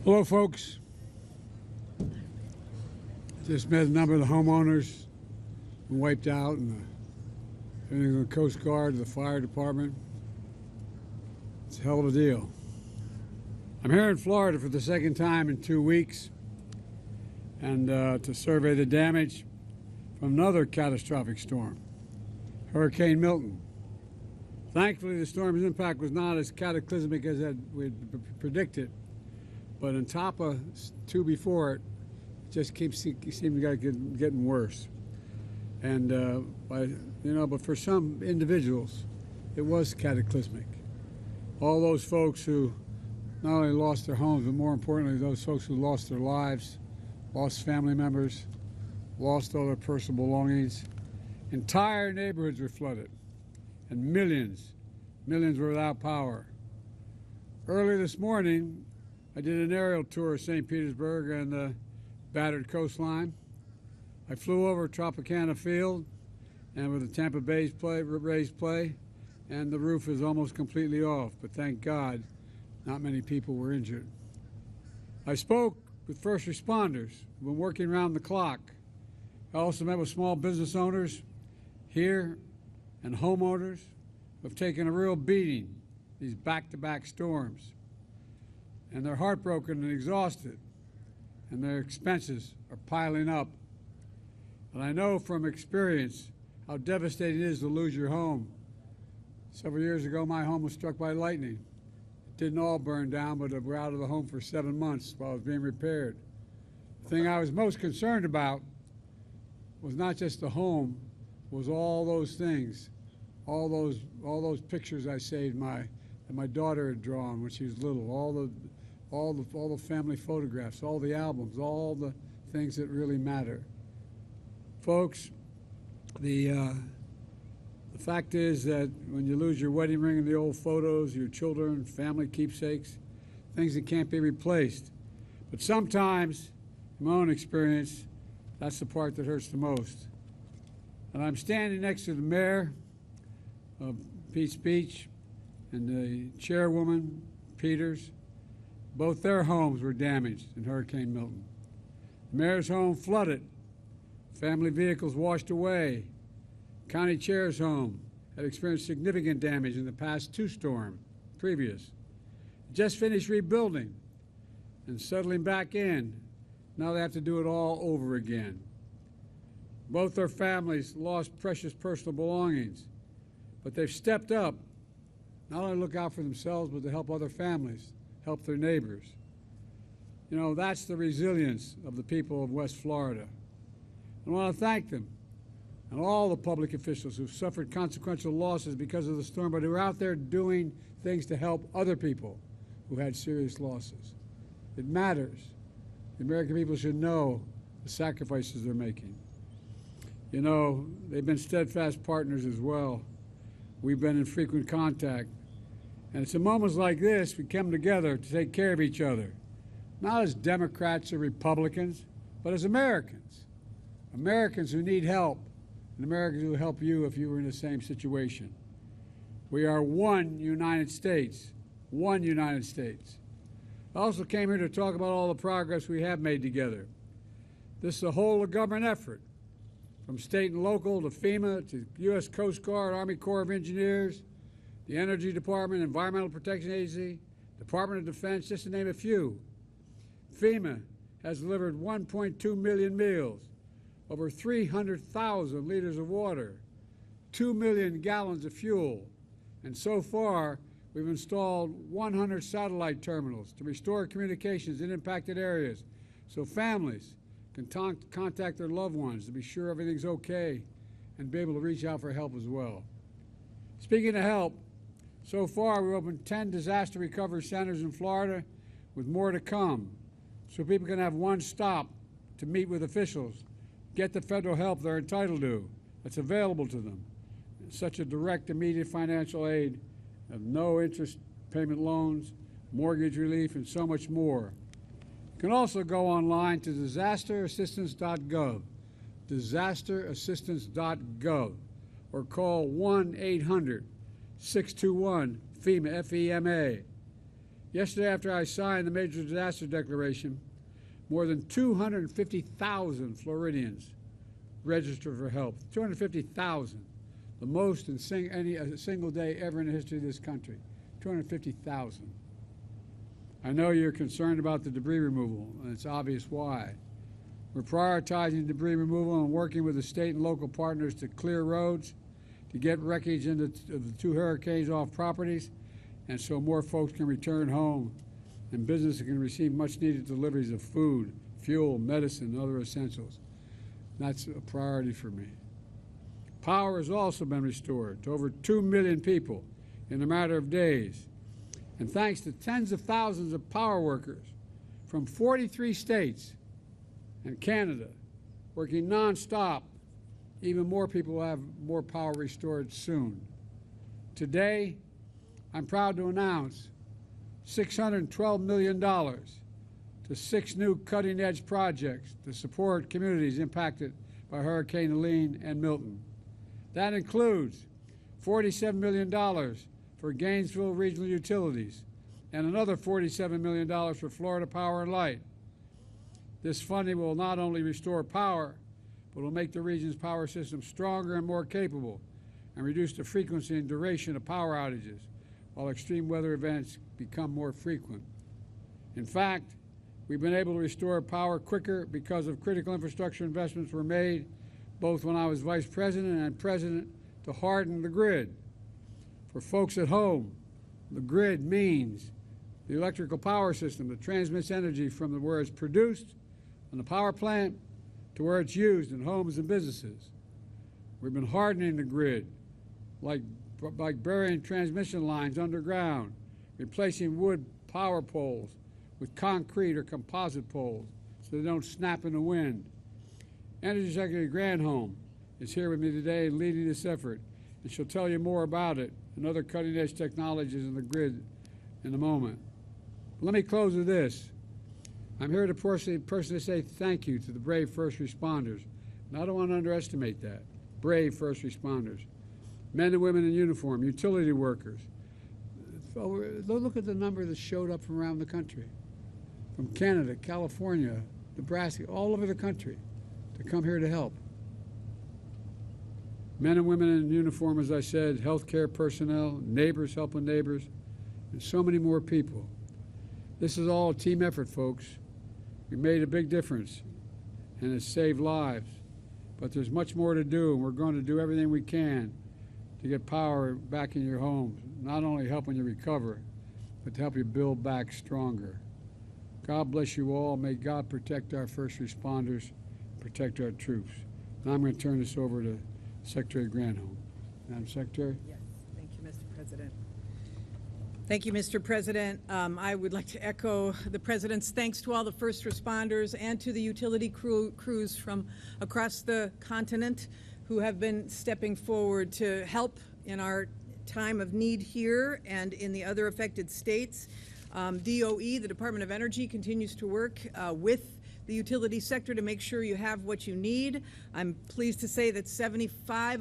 Hello, folks. Just met a number of the homeowners who wiped out, and everything from the Coast Guard to the fire department. It's a hell of a deal. I'm here in Florida for the second time in 2 weeks, and to survey the damage from another catastrophic storm, Hurricane Milton. Thankfully, the storm's impact was not as cataclysmic as we'd predicted, but on top of two before it, just keeps seeming to getting worse. And but for some individuals, it was cataclysmic. All those folks who not only lost their homes, but more importantly, those folks who lost their lives, lost family members, lost all their personal belongings. Entire neighborhoods were flooded, and millions were without power. Early this morning, I did an aerial tour of St. Petersburg and the battered coastline. I flew over Tropicana Field and with the Tampa Bay raised play, and the roof is almost completely off, but thank God not many people were injured. I spoke with first responders who've been working around the clock. I also met with small business owners here and homeowners who have taken a real beating these back-to-back storms. And they're heartbroken and exhausted, and their expenses are piling up. And I know from experience how devastating it is to lose your home. Several years ago, my home was struck by lightning. It didn't all burn down, but we're out of the home for 7 months while it was being repaired. The thing I was most concerned about was not just the home, was all those things, all those pictures I saved that my daughter had drawn when she was little, all the family photographs, all the albums, all the things that really matter. Folks, the fact is that when you lose your wedding ring and the old photos, your children, family keepsakes, things that can't be replaced. But sometimes, in my own experience, that's the part that hurts the most. And I'm standing next to the mayor of Peach Beach and the chairwoman, Peters. Both their homes were damaged in Hurricane Milton. The mayor's home flooded, family vehicles washed away. County chair's home had experienced significant damage in the past two storms previous. Just finished rebuilding and settling back in. Now they have to do it all over again. Both their families lost precious personal belongings, but they've stepped up, not only to look out for themselves, but to help other families, help their neighbors. You know, that's the resilience of the people of West Florida. I want to thank them and all the public officials who've suffered consequential losses because of the storm, but who are out there doing things to help other people who had serious losses. It matters. The American people should know the sacrifices they're making. You know, they've been steadfast partners as well. We've been in frequent contact. And it's in moments like this we come together to take care of each other, not as Democrats or Republicans, but as Americans. Americans who need help, and Americans who will help you if you were in the same situation. We are one United States, one United States. I also came here to talk about all the progress we have made together. This is a whole of government effort, from state and local to FEMA to U.S. Coast Guard, Army Corps of Engineers, the Energy Department, Environmental Protection Agency, Department of Defense, just to name a few. FEMA has delivered 1.2 million meals, over 300,000 liters of water, 2 million gallons of fuel, and so far we've installed 100 satellite terminals to restore communications in impacted areas so families can contact their loved ones to be sure everything's okay and be able to reach out for help as well. Speaking of help, so far we've opened 10 disaster recovery centers in Florida with more to come so people can have one stop to meet with officials, get the federal help they're entitled to that's available to them. Such a direct, immediate financial aid of no interest payment loans, mortgage relief, and so much more. You can also go online to disasterassistance.gov, disasterassistance.gov, or call 1-800-621-FEMA, F-E-M-A. Yesterday, after I signed the Major Disaster Declaration, more than 250,000 Floridians registered for help. 250,000, the most in a single day ever in the history of this country. 250,000. I know you're concerned about the debris removal, and it's obvious why. We're prioritizing debris removal and working with the state and local partners to clear roads, to get wreckage of the two hurricanes off properties, and so more folks can return home and businesses can receive much-needed deliveries of food, fuel, medicine, and other essentials. That's a priority for me. Power has also been restored to over 2 million people in a matter of days. And thanks to tens of thousands of power workers from 43 states and Canada working nonstop, even more people will have more power restored soon. Today, I'm proud to announce $612 million to 6 new cutting-edge projects to support communities impacted by Hurricane Helene and Milton. That includes $47 million for Gainesville Regional Utilities and another $47 million for Florida Power and Light. This funding will not only restore power, but will make the region's power system stronger and more capable and reduce the frequency and duration of power outages while extreme weather events become more frequent. In fact, we've been able to restore power quicker because of critical infrastructure investments were made both when I was vice president and president to harden the grid. For folks at home, the grid means the electrical power system that transmits energy from where it's produced on the power plant to where it's used in homes and businesses. We've been hardening the grid, like burying transmission lines underground, replacing wood power poles with concrete or composite poles so they don't snap in the wind. Energy Secretary Granholm is here with me today leading this effort, and she'll tell you more about it and other cutting-edge technologies in the grid in a moment. But let me close with this. I'm here to personally say thank you to the brave first responders, and I don't want to underestimate that. Brave first responders, men and women in uniform, utility workers. Look at the number that showed up from around the country, from Canada, California, Nebraska, all over the country to come here to help. Men and women in uniform, as I said, healthcare personnel, neighbors helping neighbors, and so many more people. This is all a team effort, folks. We made a big difference, and it's saved lives. But there's much more to do, and we're going to do everything we can to get power back in your homes, not only helping you recover, but to help you build back stronger. God bless you all. May God protect our first responders, protect our troops. Now I'm going to turn this over to Secretary Granholm. Madam Secretary? Yes, thank you, Mr. President. Thank you, Mr. President. I would like to echo the President's thanks to all the first responders and to the utility crews from across the continent who have been stepping forward to help in our time of need here and in the other affected states. DOE, the Department of Energy, continues to work with the utility sector to make sure you have what you need. I'm pleased to say that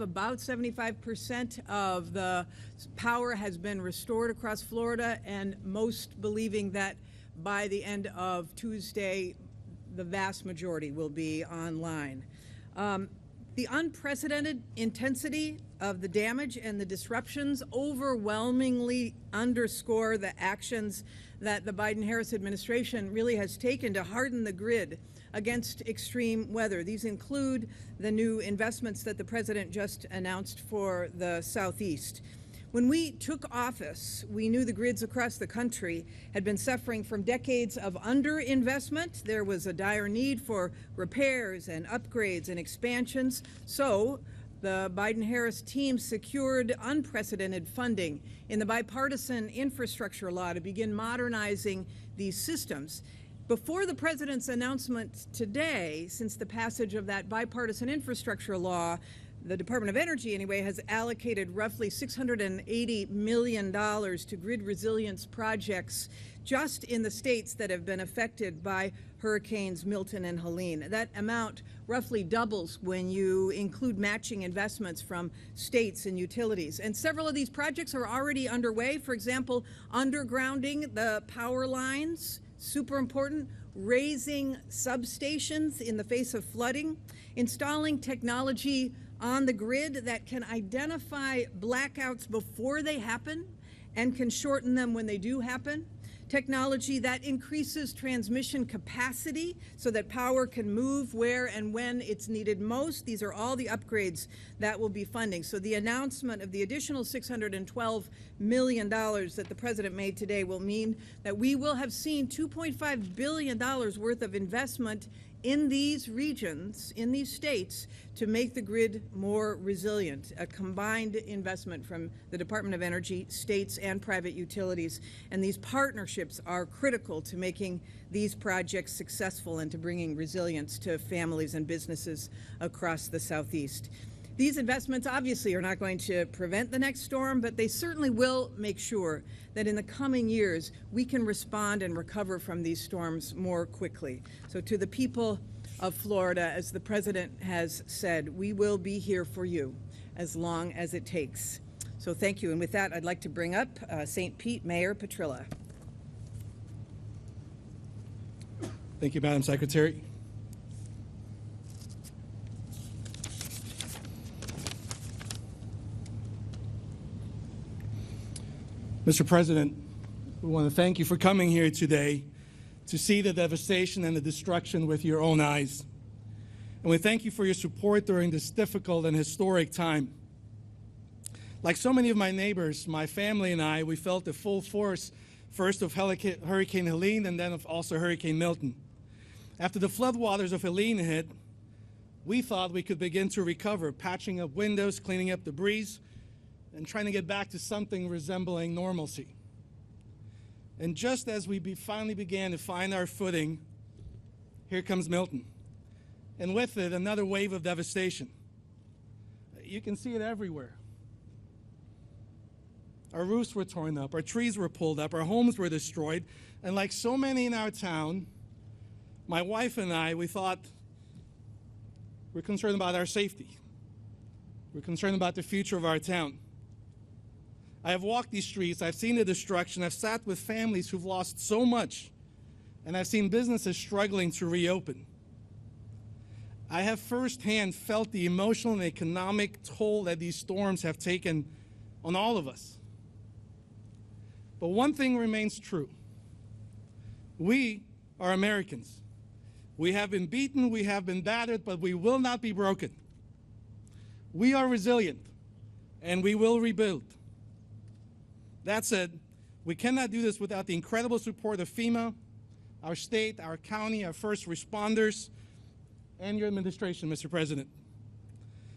about 75% of the power has been restored across Florida, and most believing that by the end of Tuesday, the vast majority will be online. The unprecedented intensity of the damage and the disruptions overwhelmingly underscore the actions that the Biden-Harris administration really has taken to harden the grid against extreme weather. These include the new investments that the President just announced for the Southeast. When we took office, we knew the grids across the country had been suffering from decades of underinvestment. There was a dire need for repairs and upgrades and expansions. So the Biden-Harris team secured unprecedented funding in the bipartisan infrastructure law to begin modernizing these systems. Before the President's announcement today, since the passage of that bipartisan infrastructure law, the Department of Energy anyway, has allocated roughly $680 million to grid resilience projects just in the states that have been affected by Hurricanes Milton and Helene. That amount roughly doubles when you include matching investments from states and utilities. And several of these projects are already underway. For example, undergrounding the power lines, super important, raising substations in the face of flooding, installing technology on the grid that can identify blackouts before they happen and can shorten them when they do happen, technology that increases transmission capacity so that power can move where and when it's needed most. These are all the upgrades that will be funding. So the announcement of the additional $612 million that the President made today will mean that we will have seen $2.5 billion worth of investment in these regions, in these states, to make the grid more resilient, a combined investment from the Department of Energy, states, and private utilities. And these partnerships are critical to making these projects successful and to bringing resilience to families and businesses across the Southeast. These investments obviously are not going to prevent the next storm, but they certainly will make sure that in the coming years we can respond and recover from these storms more quickly. So to the people of Florida, as the President has said, we will be here for you as long as it takes. So thank you. And with that, I'd like to bring up St. Pete Mayor Petrilla. Thank you, Madam Secretary. Mr. President, we want to thank you for coming here today to see the devastation and the destruction with your own eyes. And we thank you for your support during this difficult and historic time. Like so many of my neighbors, my family and I, we felt the full force first of Hurricane Helene and then of also Hurricane Milton. After the floodwaters of Helene hit, we thought we could begin to recover, patching up windows, cleaning up debris, and trying to get back to something resembling normalcy. And just as we finally began to find our footing, here comes Milton. And with it, another wave of devastation. You can see it everywhere. Our roofs were torn up, our trees were pulled up, our homes were destroyed, and like so many in our town, my wife and I, we thought, we're concerned about our safety. We're concerned about the future of our town. I have walked these streets, I've seen the destruction, I've sat with families who've lost so much, and I've seen businesses struggling to reopen. I have firsthand felt the emotional and economic toll that these storms have taken on all of us. But one thing remains true. We are Americans. We have been beaten, we have been battered, but we will not be broken. We are resilient, and we will rebuild. That said, we cannot do this without the incredible support of FEMA, our state, our county, our first responders, and your administration, Mr. President.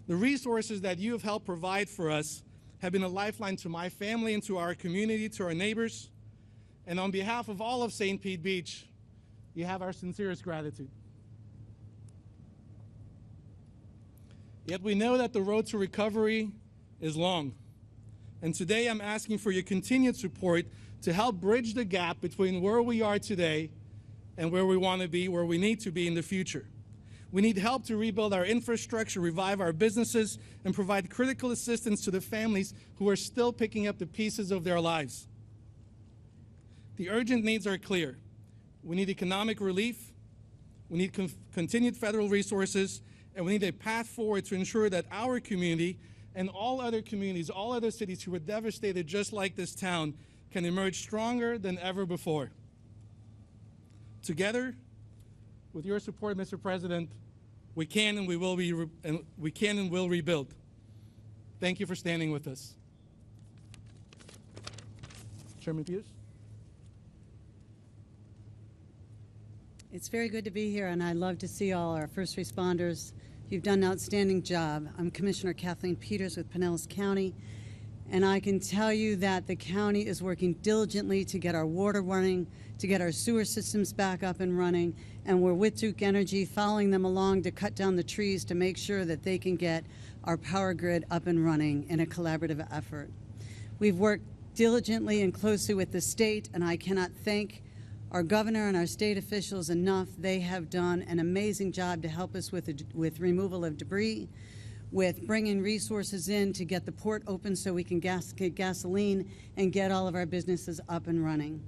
The resources that you have helped provide for us have been a lifeline to my family and to our community, to our neighbors. And on behalf of all of St. Pete Beach, you have our sincerest gratitude. Yet we know that the road to recovery is long. And today I'm asking for your continued support to help bridge the gap between where we are today and where we want to be, where we need to be in the future. We need help to rebuild our infrastructure, revive our businesses, and provide critical assistance to the families who are still picking up the pieces of their lives. The urgent needs are clear. We need economic relief, we need continued federal resources, and we need a path forward to ensure that our community and all other communities, all other cities who were devastated just like this town can emerge stronger than ever before. Together, with your support, Mr. President, we can and we will rebuild. Thank you for standing with us. Chairman Peters? It's very good to be here, and I love to see all our first responders. You've done an outstanding job. I'm Commissioner Kathleen Peters with Pinellas County, and I can tell you that the county is working diligently to get our water running, to get our sewer systems back up and running, and we're with Duke Energy following them along to cut down the trees to make sure that they can get our power grid up and running in a collaborative effort. We've worked diligently and closely with the state, and I cannot thank our governor and our state officials enough. They have done an amazing job to help us with removal of debris, with bringing resources in to get the port open so we can get gasoline and get all of our businesses up and running.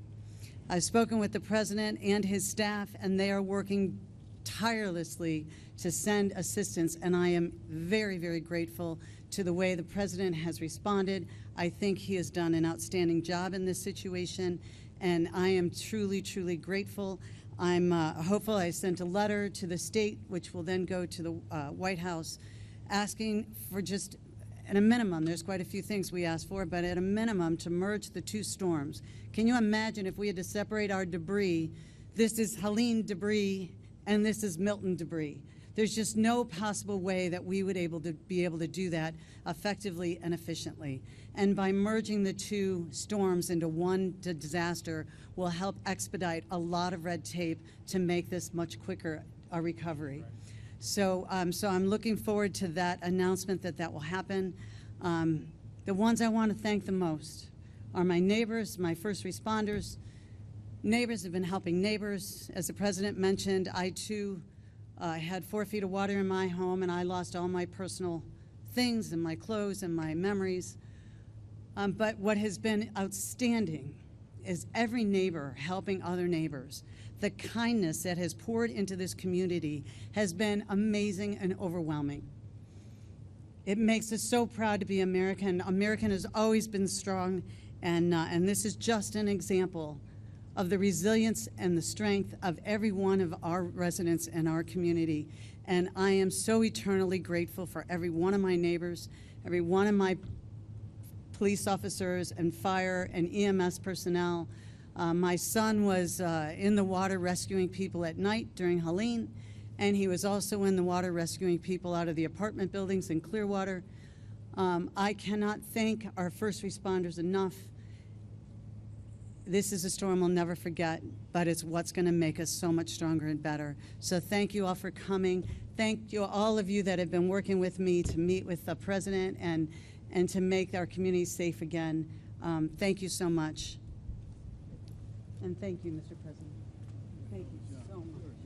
I've spoken with the president and his staff, and they are working tirelessly to send assistance, and I am very, very grateful to the way the president has responded. I think he has done an outstanding job in this situation, and I am truly, truly grateful. I'm hopeful. I sent a letter to the state, which will then go to the White House, asking for just, at a minimum, there's quite a few things we asked for, but at a minimum, to merge the two storms. Can you imagine if we had to separate our debris? This is Helene debris, and this is Milton debris. There's just no possible way that we would be able to do that effectively and efficiently. And by merging the two storms into one disaster will help expedite a lot of red tape to make this much quicker a recovery. So, so I'm looking forward to that announcement that will happen. The ones I want to thank the most are my neighbors, my first responders. Neighbors have been helping neighbors. As the president mentioned, I too had 4 feet of water in my home, and I lost all my personal things and my clothes and my memories. But what has been outstanding is every neighbor helping other neighbors. The kindness that has poured into this community has been amazing and overwhelming. It makes us so proud to be American. American has always been strong, and this is just an example of the resilience and the strength of every one of our residents in our community. And I am so eternally grateful for every one of my neighbors, every one of my police officers and fire and EMS personnel. My son was in the water rescuing people at night during Helene, and he was also in the water rescuing people out of the apartment buildings in Clearwater. I cannot thank our first responders enough. This is a storm we'll never forget, but it's what's going to make us so much stronger and better. So thank you all for coming. Thank you, all of you that have been working with me to meet with the president and to make our community safe again. Thank you so much. And thank you, Mr. President. Thank you so much.